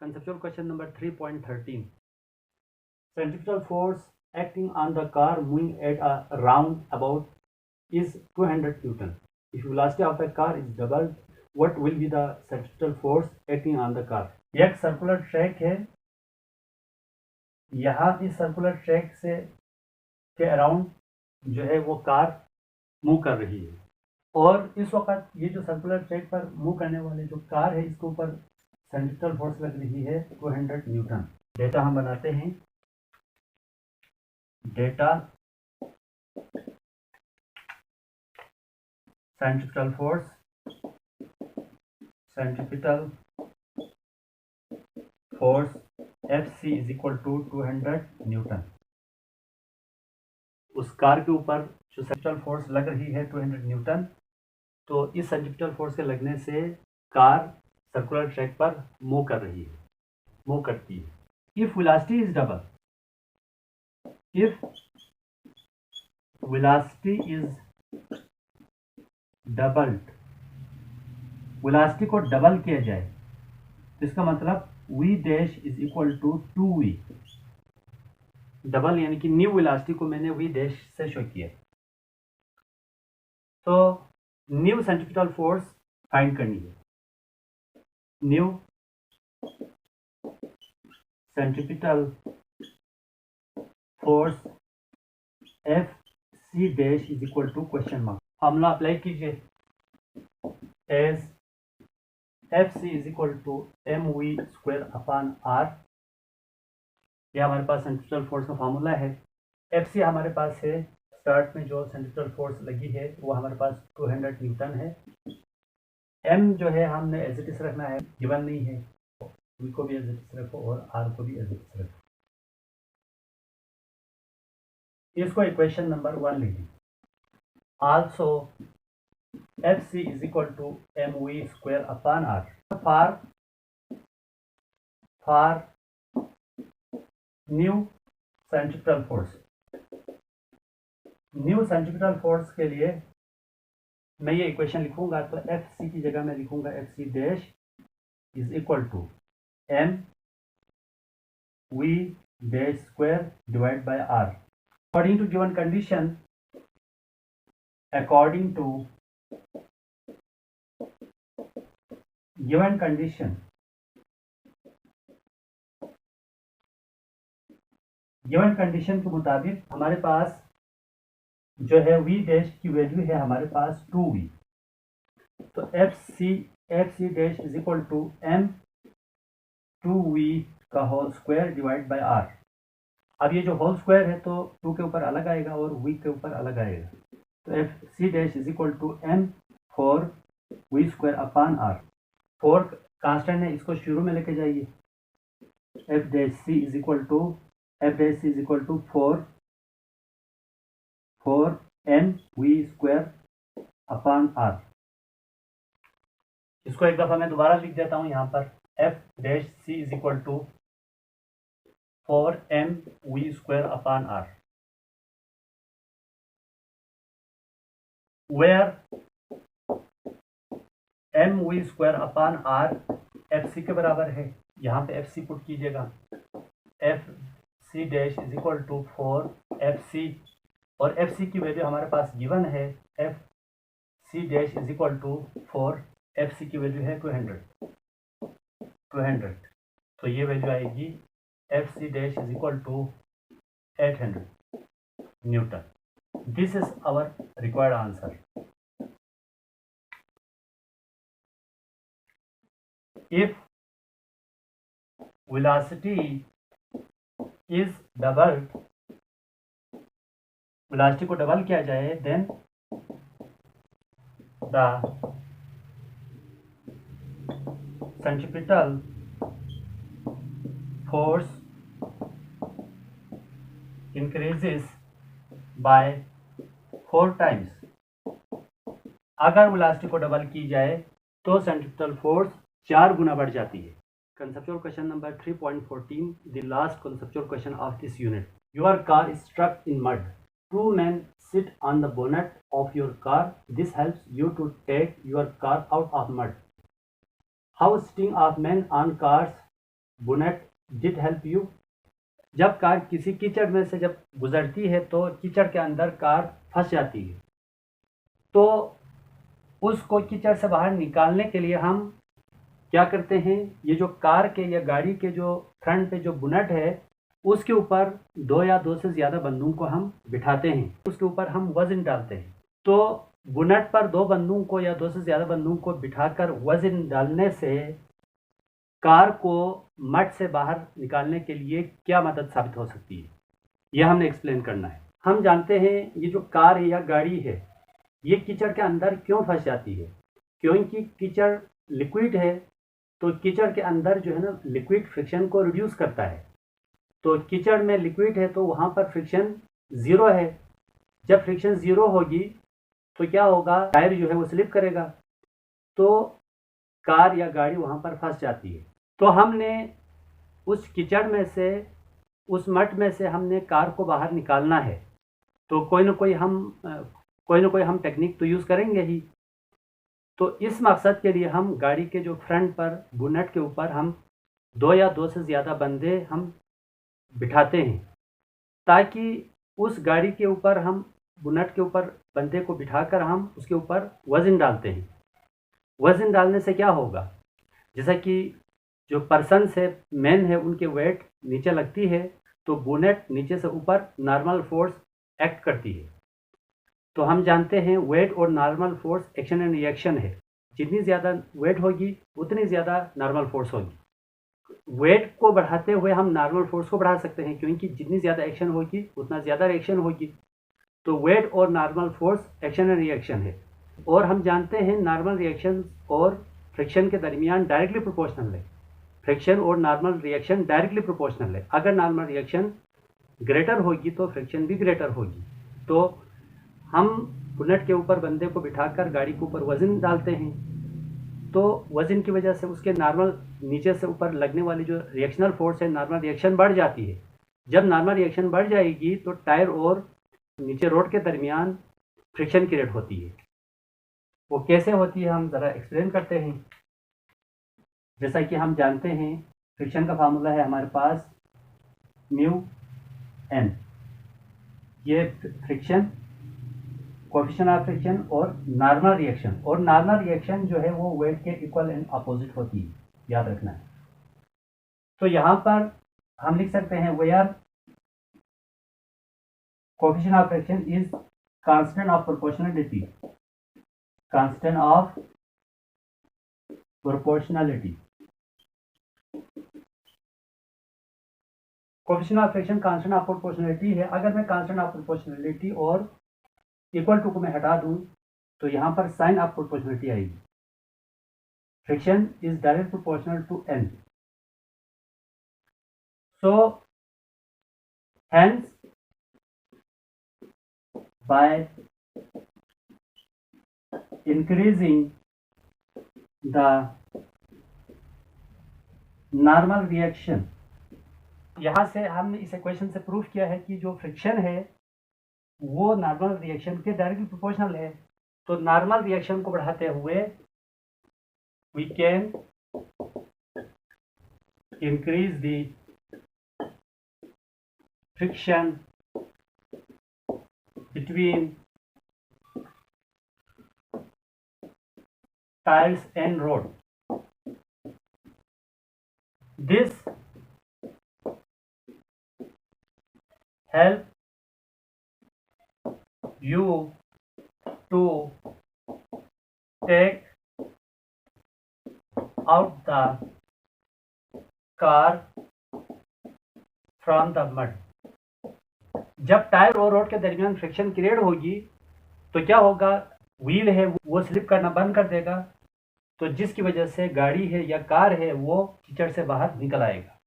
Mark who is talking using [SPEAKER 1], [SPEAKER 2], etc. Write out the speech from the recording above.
[SPEAKER 1] Conceptual question number 3.13. Centrifugal force acting on the car moving at a roundabout is 200 Newton. If velocity of the car is doubled, what will be the centrifugal force acting on the car? यह एक circular track है। यहाँ इस circular track से के around जो है वो कार मूव कर रही है और इस वक्त ये जो सर्कुलर ट्रैक पर मूव करने वाले जो कार है इसके ऊपर सेंट्रिफ्यूगल फोर्स लग रही है 200 न्यूटन। डेटा हम बनाते हैं। Data centrifugal force Fc is equal to 200 newton. उस कार के ऊपर जो सेंट्रिफ्यूगल फोर्स लग रही है 200 न्यूटन, तो इस सेंट्रिफ्यूगल फोर्स के लगने से कार सर्कुलर ट्रैक पर मूव करती है। If velocity is doubled, velocity को डबल किया जाए तो इसका मतलब v dash is equal to 2v। Double यानी कि न्यू वेलोसिटी को मैंने v डैश से शो किया। तो न्यू सेंट्रिफ्यूगल फोर्स फाइंड करनी है। New centripetal force Fc dash is equal to question mark. Formula apply कीजिए as Fc is equal to mv square upon r। यह हमारे पास सेंट्रिपिटल फोर्स का फार्मूला है। Fc हमारे पास है, स्टार्ट में जो सेंट्रिपिटल फोर्स लगी है वो हमारे पास 200 न्यूटन है। m जो है हमने एज इट इज रखना है, गिवन नहीं है। v को भी एज इट इज रखो और r को भी एज इट इज रखो। इसको इक्वेशन नंबर 1 लिखिए। Also Fc is equal to mv square upon r for new centripetal force. New centripetal force के लिए मैं ये इक्वेशन लिखूंगा तो Fc की जगह मैं लिखूंगा Fc dash is equal to m v dash square divide by r। According to given condition, given condition के मुताबिक हमारे पास जो है v डैश की वैल्यू है हमारे पास 2v। तो Fc dash is equal to m 2v का whole square divide by r। अब ये जो होल स्क्वायर है तो 2 के ऊपर अलग आएगा और v के ऊपर अलग आएगा। तो Fc dash is equal to m 4v square upon r। 4 constant है, इसको शुरू में लेके जाइए। F dash c is equal to 4m v square upon r। इसको एक दफा मैं दोबारा लिख देता हूं यहाँ पर। F dash c is equal to 4m v square upon r, where m v square upon r Fc के बराबर है। यहाँ पे Fc पुट कीजिएगा। Fc dash is equal to 4Fc और Fc की वैल्यू हमारे पास गिवन है। Fc dash is equal to 4Fc की वैल्यू है 200। तो ये वैल्यू आएगी Fc dash is equal to 800 Newton. This is our required answer. If velocity is doubled, velocity को डबल किया जाए, then the centripetal force increases by 4 times। अगर velocity को डबल की जाए तो सेंट्रिपिटल फोर्स 4 गुना बढ़ जाती है। Conceptual question number 3.14, the last conceptual question of this unit. Your car is struck in mud. 2 men sit on the bonnet of your car. This helps you to take your car out of mud. How sitting of men on cars bonnet did help you. जब car किसी कीचड़ में से जब गुजरती है तो कीचड़ के अंदर कार फंस जाती है, तो उसको कीचड़ से बाहर निकालने के लिए हम क्या करते हैं, ये जो कार के या गाड़ी के जो फ्रंट पे जो बोनेट है उसके ऊपर 2 या 2 से ज़्यादा बंदूक को हम बिठाते हैं, उसके ऊपर हम वजन डालते हैं। तो बोनेट पर 2 बंदूक को या 2 से ज़्यादा बंदूक को बिठाकर वजन डालने से कार को मड से बाहर निकालने के लिए क्या मदद साबित हो सकती है, यह हमने एक्सप्लेन करना है। हम जानते हैं ये जो कार है या गाड़ी है ये कीचड़ के अंदर क्यों फंस जाती है, क्योंकि कीचड़ लिक्विड है, तो कीचड़ के अंदर जो है ना लिक्विड फ्रिक्शन को रिड्यूस करता है। तो कीचड़ में लिक्विड है तो वहाँ पर फ्रिक्शन ज़ीरो है। जब फ्रिक्शन ज़ीरो होगी तो क्या होगा, टायर जो है वो स्लिप करेगा, तो कार या गाड़ी वहाँ पर फंस जाती है। तो हमने उस कीचड़ में से, उस मड में से हमने कार को बाहर निकालना है, तो कोई ना कोई हम टेक्निक तो यूज़ करेंगे ही। तो इस मकसद के लिए हम गाड़ी के जो फ्रंट पर बोनेट के ऊपर हम 2 या 2 से ज़्यादा बंदे हम बिठाते हैं, ताकि उस गाड़ी के ऊपर हम बोनेट के ऊपर बंदे को बिठाकर हम उसके ऊपर वज़न डालते हैं। वज़न डालने से क्या होगा, जैसा कि जो पर्सन्स है, मैन है, उनके वेट नीचे लगती है तो बोनेट नीचे से ऊपर नॉर्मल फोर्स एक्ट करती है। तो हम जानते हैं वेट और normal force action and reaction है। जितनी ज़्यादा वेट होगी उतनी ज़्यादा नॉर्मल फोर्स होगी। वेट को बढ़ाते हुए हम नॉर्मल फोर्स को बढ़ा सकते हैं, क्योंकि जितनी ज़्यादा एक्शन होगी उतना ज़्यादा रिएक्शन होगी। तो वेट और normal force action and reaction है। और हम जानते हैं नॉर्मल रिएक्शन और फ्रिक्शन के दरमियान डायरेक्टली प्रोपोर्शनल है। फ्रिक्शन और नॉर्मल रिएक्शन डायरेक्टली प्रोपोर्शनल है। अगर नॉर्मल रिएक्शन ग्रेटर होगी तो फ्रिक्शन भी ग्रेटर होगी। तो हम बोनेट के ऊपर बंदे को बिठाकर गाड़ी के ऊपर वज़न डालते हैं, तो वज़न की वजह से उसके नॉर्मल नीचे से ऊपर लगने वाली जो रिएक्शनल फोर्स है, नॉर्मल रिएक्शन बढ़ जाती है। जब नॉर्मल रिएक्शन बढ़ जाएगी तो टायर और नीचे रोड के दरमियान फ्रिक्शन क्रिएट होती है। वो कैसे होती है हम ज़रा एक्सप्लेन करते हैं। जैसा कि हम जानते हैं फ्रिक्शन का फार्मूला है हमारे पास म्यू एन, ये फ्रिक्शन, कोएफिशिएंट ऑफ फ्रिक्शन और नॉर्मल रिएक्शन। और नॉर्मल रिएक्शन जो है वो वेट के इक्वल एंड अपोजिट होती है, याद रखना है। तो यहाँ पर हम लिख सकते हैं where coefficient of friction is constant of proportionality, constant of proportionality. Coefficient of friction constant of proportionality है। अगर मैं कांस्टेंट ऑफ प्रोपोर्शनलिटी और इक्वल टू को मैं हटा दूं तो यहाँ पर साइन ऑफ प्रोपोर्शनलिटी आएगी। Friction is direct proportional to N, so hence by increasing the normal reaction, यहाँ से हमने इस इक्वेशन से प्रूफ किया है कि जो फ्रिक्शन है वो नॉर्मल रिएक्शन के डायरेक्टली प्रोपोर्शनल है। तो नॉर्मल रिएक्शन को बढ़ाते हुए we can increase the friction between tyres and road. This help you to take out the car from the mud। जब टायर और रोड के दरमियान फ्रिक्शन क्रिएट होगी तो क्या होगा, व्हील है वो स्लिप करना बंद कर देगा, तो जिसकी वजह से गाड़ी है या कार है वो कीचड़ से बाहर निकल आएगा।